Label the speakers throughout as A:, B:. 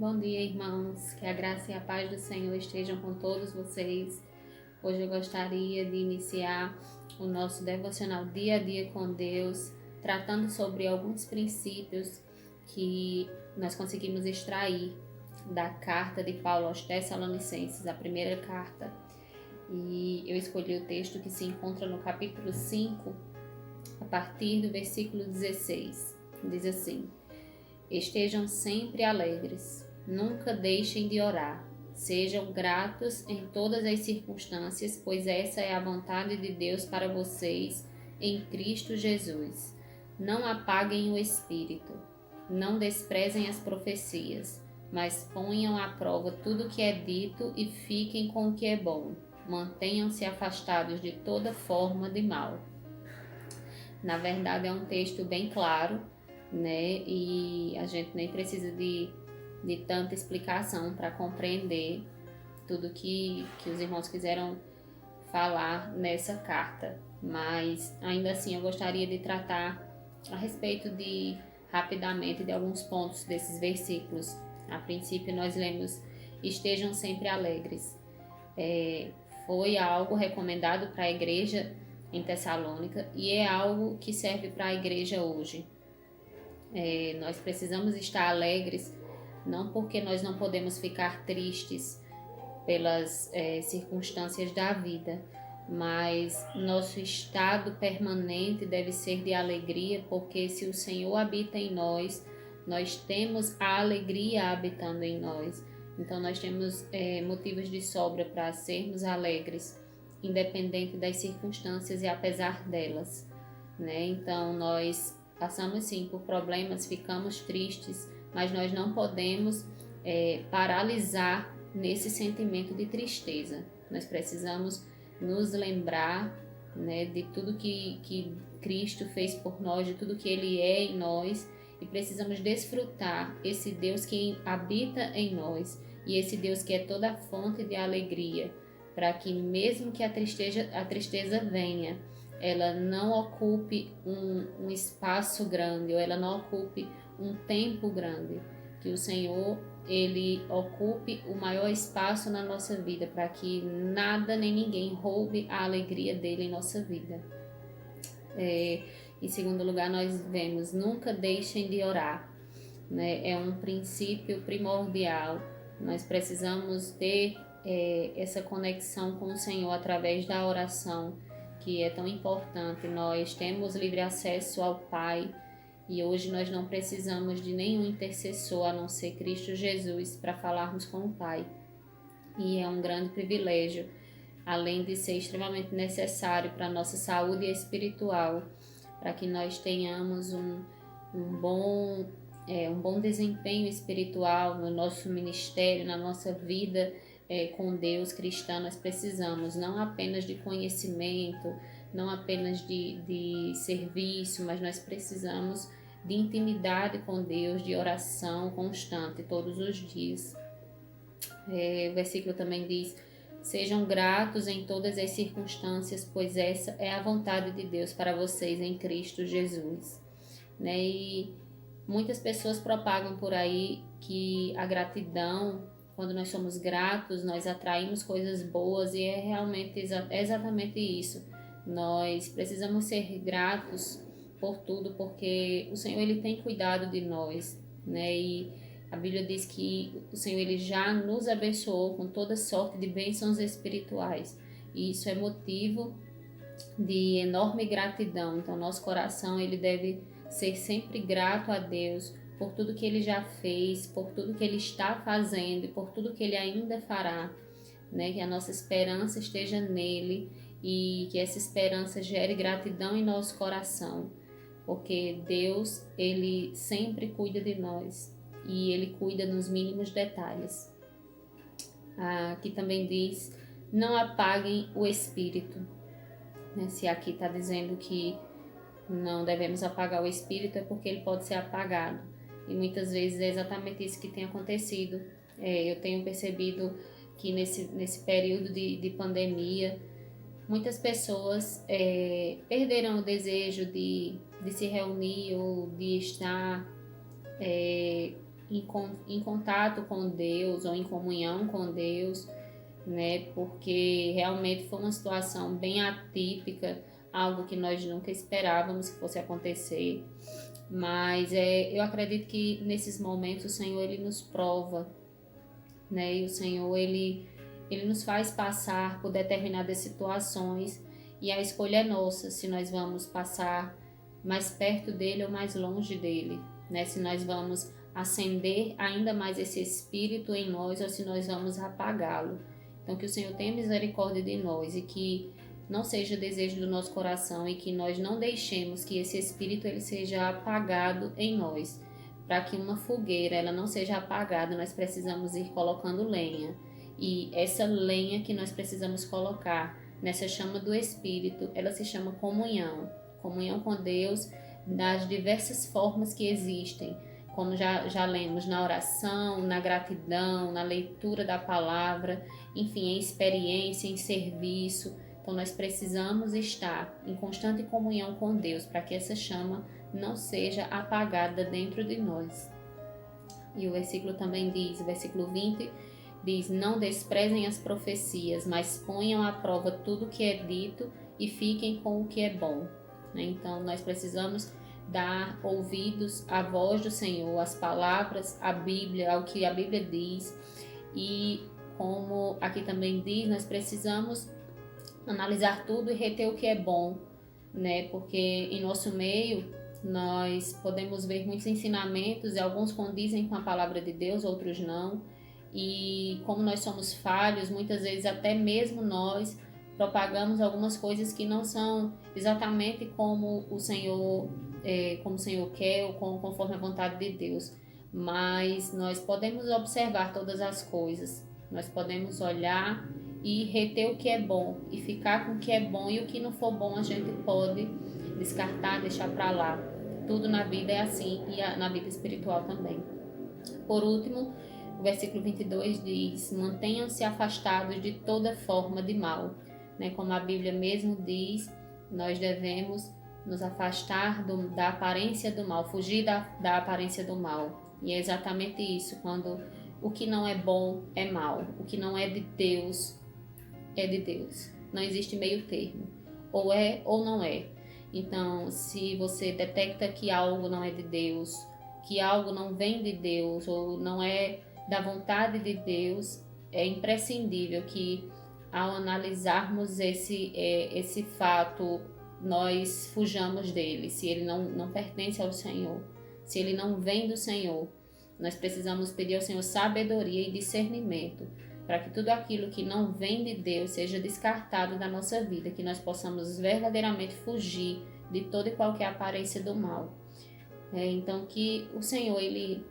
A: Bom dia, irmãos. Que a graça e a paz do Senhor estejam com todos vocês. Hoje eu gostaria de iniciar o nosso devocional dia a dia com Deus, tratando sobre alguns princípios que nós conseguimos extrair da carta de Paulo aos Tessalonicenses, a primeira carta. E eu escolhi o texto que se encontra no capítulo 5, a partir do versículo 16. Diz assim: Estejam sempre alegres, nunca deixem de orar. Sejam gratos em todas as circunstâncias, pois essa é a vontade de Deus para vocês em Cristo Jesus. Não apaguem o espírito, não desprezem as profecias, mas ponham à prova tudo o que é dito e fiquem com o que é bom. Mantenham-se afastados de toda forma de mal. Na verdade, é um texto bem claro, né? E a gente nem precisa de tanta explicação para compreender tudo que os irmãos quiseram falar nessa carta. Mas ainda assim eu gostaria de tratar a respeito rapidamente de alguns pontos desses versículos. A princípio nós lemos: estejam sempre alegres. Foi algo recomendado para a igreja em Tessalônica e é algo que serve para a igreja hoje. Nós precisamos estar alegres, não porque nós não podemos ficar tristes pelas circunstâncias da vida, mas nosso estado permanente deve ser de alegria, porque se o Senhor habita em nós, nós temos a alegria habitando em nós. Então nós temos motivos de sobra para sermos alegres, independente das circunstâncias e apesar delas, né? Então nós passamos sim por problemas, ficamos tristes, mas nós não podemos paralisar nesse sentimento de tristeza. Nós precisamos nos lembrar, né, de tudo que Cristo fez por nós, de tudo que Ele é em nós, e precisamos desfrutar esse Deus que habita em nós e esse Deus que é toda a fonte de alegria, para que mesmo que a tristeza venha, ela não ocupe um espaço grande, ou ela não ocupe um tempo grande, que o Senhor Ele ocupe o maior espaço na nossa vida, para que nada nem ninguém roube a alegria dele em nossa vida. Em segundo lugar, nós vemos: nunca deixem de orar, né? É um princípio primordial. Nós precisamos ter essa conexão com o Senhor através da oração, que é tão importante. Nós temos livre acesso ao Pai e hoje nós não precisamos de nenhum intercessor a não ser Cristo Jesus para falarmos com o Pai. E é um grande privilégio, além de ser extremamente necessário para a nossa saúde espiritual, para que nós tenhamos um bom desempenho espiritual no nosso ministério, na nossa vida com Deus cristã. Nós precisamos não apenas de conhecimento, não apenas de serviço, mas nós precisamos de intimidade com Deus, de oração constante todos os dias. O versículo também diz: sejam gratos em todas as circunstâncias, pois essa é a vontade de Deus para vocês em Cristo Jesus. Né? E muitas pessoas propagam por aí que a gratidão, quando nós somos gratos, nós atraímos coisas boas, e é realmente exatamente isso. Nós precisamos ser gratos por tudo, porque o Senhor Ele tem cuidado de nós, né? E a Bíblia diz que o Senhor Ele já nos abençoou com toda sorte de bênçãos espirituais, e isso é motivo de enorme gratidão. Então nosso coração ele deve ser sempre grato a Deus por tudo que Ele já fez, por tudo que Ele está fazendo e por tudo que Ele ainda fará, né? Que a nossa esperança esteja nele e que essa esperança gere gratidão em nosso coração, porque Deus Ele sempre cuida de nós e Ele cuida nos mínimos detalhes. Aqui também diz: não apaguem o espírito. Se aqui está dizendo que não devemos apagar o espírito, é porque ele pode ser apagado. E muitas vezes é exatamente isso que tem acontecido. Eu tenho percebido que nesse período de pandemia, muitas pessoas perderam o desejo de se reunir ou de estar em contato com Deus ou em comunhão com Deus, né? Porque realmente foi uma situação bem atípica, algo que nós nunca esperávamos que fosse acontecer. Mas eu acredito que nesses momentos o Senhor ele nos prova, né? E o Senhor ele nos faz passar por determinadas situações e a escolha é nossa, se nós vamos passar mais perto dele ou mais longe dele, né? Se nós vamos acender ainda mais esse espírito em nós ou se nós vamos apagá-lo. Então que o Senhor tenha misericórdia de nós e que não seja desejo do nosso coração e que nós não deixemos que esse espírito ele seja apagado em nós. Para que uma fogueira ela não seja apagada, nós precisamos ir colocando lenha. E essa lenha que nós precisamos colocar nessa chama do Espírito, ela se chama comunhão. Comunhão com Deus das diversas formas que existem. Como já lemos, na oração, na gratidão, na leitura da palavra, enfim, em experiência, em serviço. Então nós precisamos estar em constante comunhão com Deus para que essa chama não seja apagada dentro de nós. E o versículo também diz, o versículo 20, diz: não desprezem as profecias, mas ponham à prova tudo o que é dito e fiquem com o que é bom. Então nós precisamos dar ouvidos à voz do Senhor, às palavras, à Bíblia, ao que a Bíblia diz. E como aqui também diz, nós precisamos analisar tudo e reter o que é bom, né? Porque em nosso meio nós podemos ver muitos ensinamentos e alguns condizem com a palavra de Deus, outros não. E como nós somos falhos, muitas vezes até mesmo nós propagamos algumas coisas que não são exatamente como o Senhor quer ou conforme a vontade de Deus. Mas nós podemos observar todas as coisas, nós podemos olhar e reter o que é bom e ficar com o que é bom, e o que não for bom a gente pode descartar, deixar para lá. Tudo na vida é assim e na vida espiritual também. Por último, o versículo 22 diz: mantenham-se afastados de toda forma de mal. Como a Bíblia mesmo diz, nós devemos nos afastar da aparência do mal, fugir da aparência do mal. E é exatamente isso, quando o que não é bom é mal, o que não é de Deus é de Deus. Não existe meio termo, ou é ou não é. Então, se você detecta que algo não é de Deus, que algo não vem de Deus ou não é da vontade de Deus, é imprescindível que ao analisarmos esse fato, nós fujamos dele. Se ele não pertence ao Senhor, se ele não vem do Senhor, nós precisamos pedir ao Senhor sabedoria e discernimento para que tudo aquilo que não vem de Deus seja descartado da nossa vida, que nós possamos verdadeiramente fugir de toda e qualquer aparência do mal. Então que o Senhor ele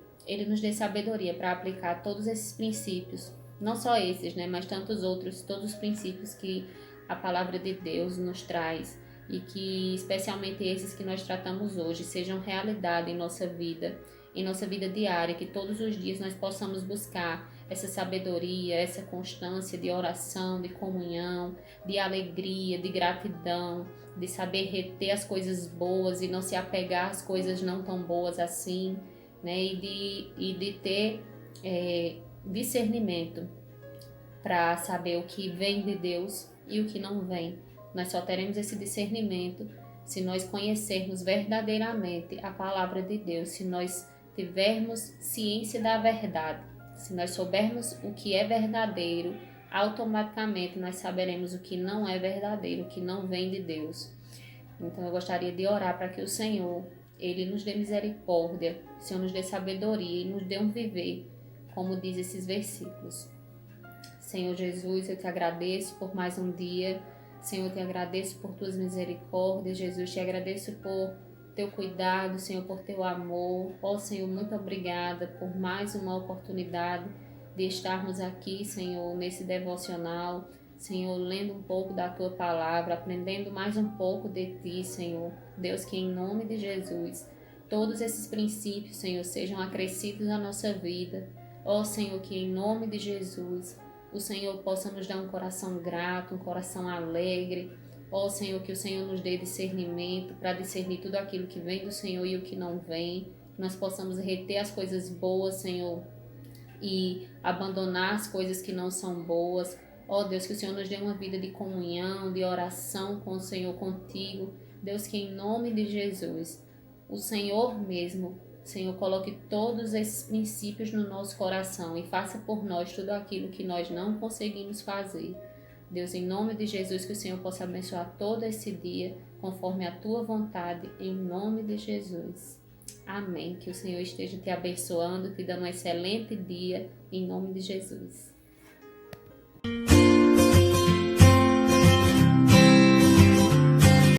A: nos dê sabedoria para aplicar todos esses princípios, não só esses, mas tantos outros, todos os princípios que a palavra de Deus nos traz, e que especialmente esses que nós tratamos hoje sejam realidade em nossa vida diária, que todos os dias nós possamos buscar essa sabedoria, essa constância de oração, de comunhão, de alegria, de gratidão, de saber reter as coisas boas e não se apegar às coisas não tão boas assim, e de ter discernimento para saber o que vem de Deus e o que não vem. Nós só teremos esse discernimento se nós conhecermos verdadeiramente a palavra de Deus, se nós tivermos ciência da verdade, se nós soubermos o que é verdadeiro, automaticamente nós saberemos o que não é verdadeiro, o que não vem de Deus. Então eu gostaria de orar para que o Senhor, Ele nos dê misericórdia, o Senhor nos dê sabedoria e nos dê um viver, como diz esses versículos. Senhor Jesus, eu te agradeço por mais um dia. Senhor, eu te agradeço por tuas misericórdias. Jesus, te agradeço por teu cuidado, Senhor, por teu amor. Ó Senhor, muito obrigada por mais uma oportunidade de estarmos aqui, Senhor, nesse devocional. Senhor, lendo um pouco da tua palavra, aprendendo mais um pouco de ti, Senhor. Deus, que em nome de Jesus, todos esses princípios, Senhor, sejam acrescidos na nossa vida. Ó Senhor, que em nome de Jesus, o Senhor possa nos dar um coração grato, um coração alegre. Ó Senhor, que o Senhor nos dê discernimento para discernir tudo aquilo que vem do Senhor e o que não vem. que nós possamos reter as coisas boas, Senhor, e abandonar as coisas que não são boas. Ó Deus, que o Senhor nos dê uma vida de comunhão, de oração com o Senhor, contigo. Deus, que em nome de Jesus, o Senhor mesmo, Senhor, coloque todos esses princípios no nosso coração e faça por nós tudo aquilo que nós não conseguimos fazer. Deus, em nome de Jesus, que o Senhor possa abençoar todo esse dia, conforme a tua vontade, em nome de Jesus. Amém. Que o Senhor esteja te abençoando, te dando um excelente dia, em nome de Jesus.